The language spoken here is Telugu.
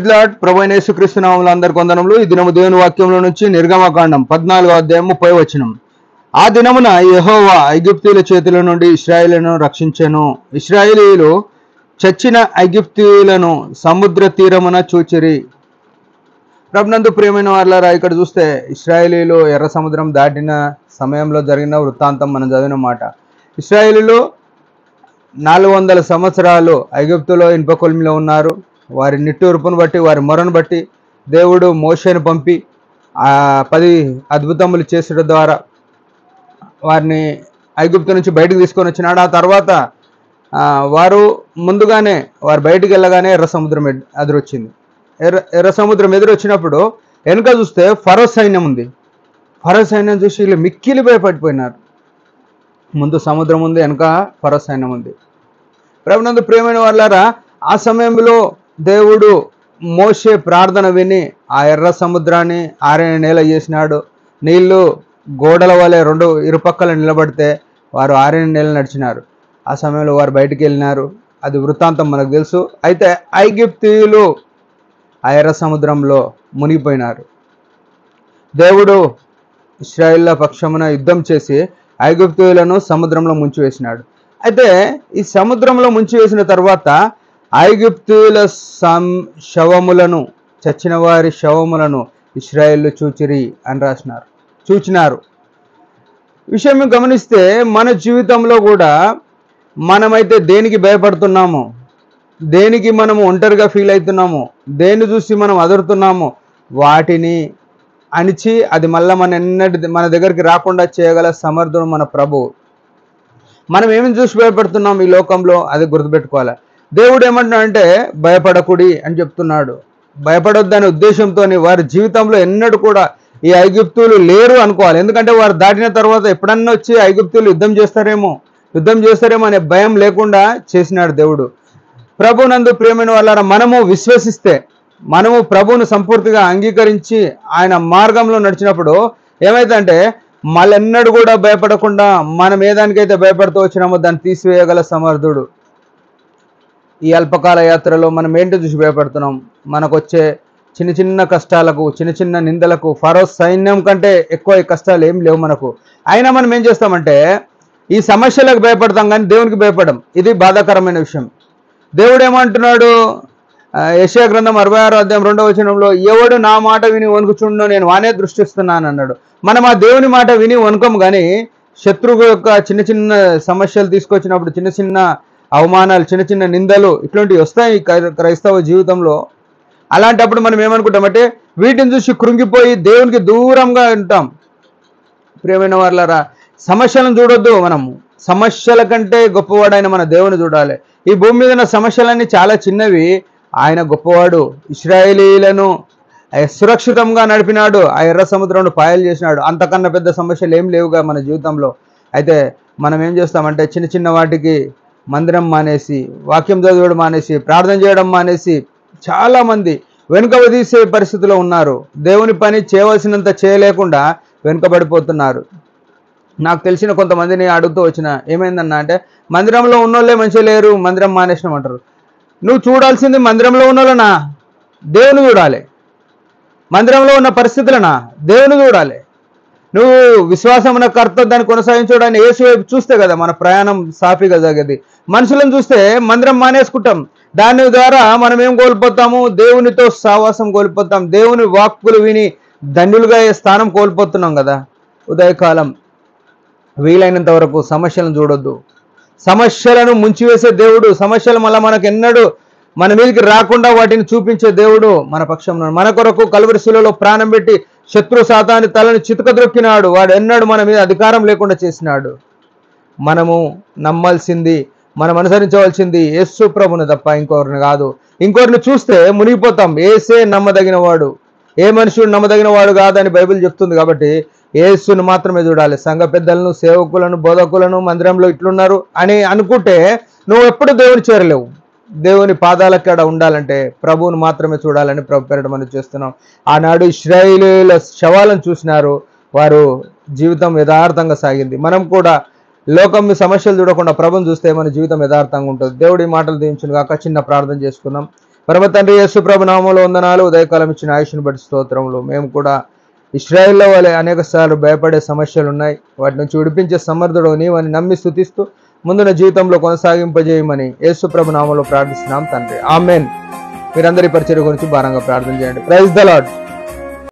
Praise lord. ప్రభువైన యేసుక్రీస్తు నామములో అందరికీ వందనములు. ఈ దినము దేవుని వాక్యంలో నుంచి నిర్గమకాండం 14వ అధ్యాయం 30వ వచనం. ఆ దినమున యెహోవా ఐగుప్తీయుల చేతుల నుండి ఇశ్రాయేలును రక్షించెను. ఇశ్రాయేలీయులు చచ్చిన ఐగుప్తీయులను సముద్ర తీరమున చూచిరి. ప్రభునందు ప్రియమైన వారలారా, ఇక్కడ చూస్తే ఇశ్రాయేలీయులు ఎర్ర సముద్రం దాటిన సమయంలో జరిగిన వృత్తాంతం మనం చదివిన మాట. ఇశ్రాయేలీయులు 400 సంవత్సరాలు ఐగుప్తులో ఇనుప కొలిమిలో ఉన్నారు. వారి నిట్టూర్పును బట్టి, వారి మొరను బట్టి దేవుడు మోషేను పంపి 10 అద్భుతములు చేసడం ద్వారా వారిని ఐగుప్తు నుంచి బయటకు తీసుకొని వచ్చినాడు. ఆ తర్వాత వారు ముందుగానే వారు బయటికి వెళ్ళగానే ఎర్ర సముద్రం ఎదురొచ్చింది. ఎర్ర సముద్రం ఎదురొచ్చినప్పుడు వెనుక చూస్తే ఫరో సైన్యం ఉంది. ఫరో సైన్యం చూసి వీళ్ళు మిక్కిలి భయపడిపోయినారు. ముందు సముద్రం ఉంది, వెనుక ఫరో సైన్యం ఉంది. ప్రభునందు ప్రియమైన వాళ్ళారా, ఆ సమయంలో దేవుడు మోషే ప్రార్థన విని ఆ ఎర్ర సముద్రాన్ని ఆరని నేల చేసినాడు. నీళ్లు గోడల వలె రెండు ఇరుపక్కల నిలబడితే వారు ఆరని నేల నడిచినారు. ఆ సమయంలో వారు బయటికి వెళ్ళినారు. అది వృత్తాంతం మనకు తెలుసు. అయితే ఐగుప్తీయులు ఆ ఎర్ర సముద్రంలో మునిగిపోయినారు. దేవుడు ఇశ్రాయేళ్ల పక్షమున యుద్ధం చేసి ఐగుప్తీయులను సముద్రంలో ముంచివేసినాడు. అయితే ఈ సముద్రంలో ముంచివేసిన తర్వాత ఐగుప్తీయుల శవములను, చచ్చిన వారి శవములను ఇశ్రాయేళ్లు చూచిరి అని చూచినారు. విషయం గమనిస్తే మన జీవితంలో కూడా మనమైతే దేనికి భయపడుతున్నామో, దేనికి మనము ఒంటరిగా ఫీల్ అవుతున్నామో, దేన్ని చూసి మనం అదురుతున్నామో వాటిని అణిచి అది మళ్ళీ మన దగ్గరికి రాకుండా చేయగల సమర్థుడు మన ప్రభువు. మనం ఏమి చూసి భయపడుతున్నాం ఈ లోకంలో, అది గుర్తుపెట్టుకోవాలి. దేవుడు ఏమంటున్నాడంటే భయపడకుడి అని చెప్తున్నాడు. భయపడొద్దనే ఉద్దేశంతో వారి జీవితంలో ఎన్నడూ కూడా ఈ ఐగుప్తులు లేరు అనుకోవాలి. ఎందుకంటే వారు దాటిన తర్వాత ఎప్పుడన్నా వచ్చి ఐగుప్తులు యుద్ధం చేస్తారేమో అనే భయం లేకుండా చేసినాడు దేవుడు. ప్రభునందు ప్రియమైన వాళ్ళారా, మనము విశ్వసిస్తే, మనము ప్రభువును సంపూర్తిగా అంగీకరించి ఆయన మార్గంలో నడిచినప్పుడు ఏమైందంటే మళ్ళెన్నడూ కూడా భయపడకుండా మనం ఏ దానికైతే భయపడుతూ వచ్చినామో దాన్ని తీసివేయగల సమర్థుడు. ఈ అల్పకాల యాత్రలో మనం ఏంటో చూసి భయపడుతున్నాం? మనకు వచ్చే చిన్న చిన్న కష్టాలకు, చిన్న చిన్న నిందలకు ఫరో సైన్యం కంటే ఎక్కువ ఈ కష్టాలు ఏం లేవు మనకు. అయినా మనం ఏం చేస్తామంటే ఈ సమస్యలకు భయపడతాం కానీ దేవునికి భయపడం. ఇది బాధాకరమైన విషయం. దేవుడు ఏమంటున్నాడు? యెషయా గ్రంథం 66వ అధ్యాయం 2వ వచనంలో, ఎవడు నా మాట విని వణుకుచుండో నేను వానే దృష్టిస్తున్నాను అన్నాడు. మనం ఆ దేవుని మాట విని వణుకం కానీ శత్రువు యొక్క చిన్న చిన్న సమస్యలు తీసుకొచ్చినప్పుడు, చిన్న చిన్న అవమానాలు, చిన్న చిన్న నిందలు ఇట్లాంటివి వస్తాయి క్రైస్తవ జీవితంలో. అలాంటప్పుడు మనం ఏమనుకుంటామంటే వీటిని చూసి కృంగిపోయి దేవునికి దూరంగా ఉంటాం. ప్రియమైన వాళ్ళారా, సమస్యలను చూడొద్దు. మనము సమస్యల కంటే గొప్పవాడైన మన దేవుని చూడాలి. ఈ భూమి మీద ఉన్న సమస్యలన్నీ చాలా చిన్నవి, ఆయన గొప్పవాడు. ఇశ్రాయేలీయులను సురక్షితంగా నడిపినాడు, ఆ ఎర్ర సముద్రంలో పాయలు చేసినాడు. అంతకన్నా పెద్ద సమస్యలు ఏం లేవుగా మన జీవితంలో. అయితే మనం ఏం చేస్తామంటే చిన్న చిన్న వాటికి మందిరం మానేసి, వాక్యం చదవడం మానేసి, ప్రార్థన చేయడం మానేసి చాలామంది వెనుకబడీసే పరిస్థితిలో ఉన్నారు. దేవుని పని చేయవలసినంత చేయలేకుండా వెనుకబడిపోతున్నారు. నాకు తెలిసిన కొంతమందిని అడుగుతూ వచ్చిన ఏమైందన్నా అంటే మందిరంలో ఉన్నోళ్ళే మంచిగా లేరు, మందిరం మానేసినామంటారు. నువ్వు చూడాల్సింది మందిరంలో ఉన్నోళ్ళనా? దేవుని చూడాలి. మందిరంలో ఉన్న పరిస్థితులనా? దేవుని చూడాలి. నువ్వు విశ్వాసమున కర్త దాన్ని కొనసాగించడానికి యేసు వైపు చూస్తే కదా మన ప్రయాణం సాఫీగా జరిగేది. మనుషులను చూస్తే మందిరం మానేసుకుంటాం. దాని ద్వారా మనం ఏం కోల్పోతాము? దేవునితో సావాసం కోల్పోతాం. దేవుని వాక్కులు విని ధన్యులుగా అయ్యే స్థానం కోల్పోతున్నాం కదా. ఉదయకాలం వీలైనంత వరకు సమస్యలను చూడొద్దు. సమస్యలను ముంచివేసే దేవుడు, సమస్యలు మళ్ళీ మనకు ఎన్నడూ మన మీదకి రాకుండా వాటిని చూపించే దేవుడు మన పక్షంలో. మన కొరకు కలువరి శిలువలో ప్రాణం పెట్టి శత్రు సాతాని తలని చితకద్రొక్కినాడు. వాడు ఎన్నడూ మన మీద అధికారం లేకుండా చేసినాడు. మనము నమ్మాల్సింది, మనం అనుసరించవలసింది యేసు ప్రభుని తప్ప ఇంకొకరిని కాదు. ఇంకొకరిని చూస్తే మునిగిపోతాం. యేసే నమ్మదగిన వాడు, ఏ మనుషుడు నమ్మదగిన వాడు కాదని బైబిల్ చెప్తుంది. కాబట్టి యేసును మాత్రమే చూడాలి. సంఘ పెద్దలను, సేవకులను, బోధకులను మందిరంలో ఇట్లున్నారు అని అనుకుంటే నువ్వు ఎప్పుడు దేవుని చేరలేవు. దేవుని పాదాల కాడ ఉండాలంటే ప్రభువును మాత్రమే చూడాలని ప్రభు పేరట మనం చేస్తున్నాం. ఆనాడు ఇశ్రాయేలీయుల శవాలను చూసినారు, వారు జీవితం యథార్థంగా సాగింది. మనం కూడా లోకం సమస్యలు చూడకుండా ప్రభుని చూస్తే మన జీవితం యథార్థంగా ఉంటుంది. దేవుడి మాటలు దీవించును గాక. చిన్న ప్రార్థన చేసుకుందాం. పరమ తండ్రి యేసు ప్రభు నామములో వందనాలు. ఉదయకాలం ఇచ్చిన ఆయుష్ను బట్టి స్తోత్రములు. మేము కూడా ఇశ్రాయేల్లో వలె అనేక సార్లు భయపడే సమస్యలు ఉన్నాయి. వాటి నుంచి విడిపించే సమర్థుడు నీవని నమ్మి స్తుతిస్తూ ముందున జీవితంలో కొనసాగింపజేయమని యేసు ప్రభు నామములో ప్రార్థిస్తున్నాం తండ్రి. ఆమేన్. మీరందరి పరిచర్య గురించి భారంగా ప్రార్థన చేయండి. Praise the lord.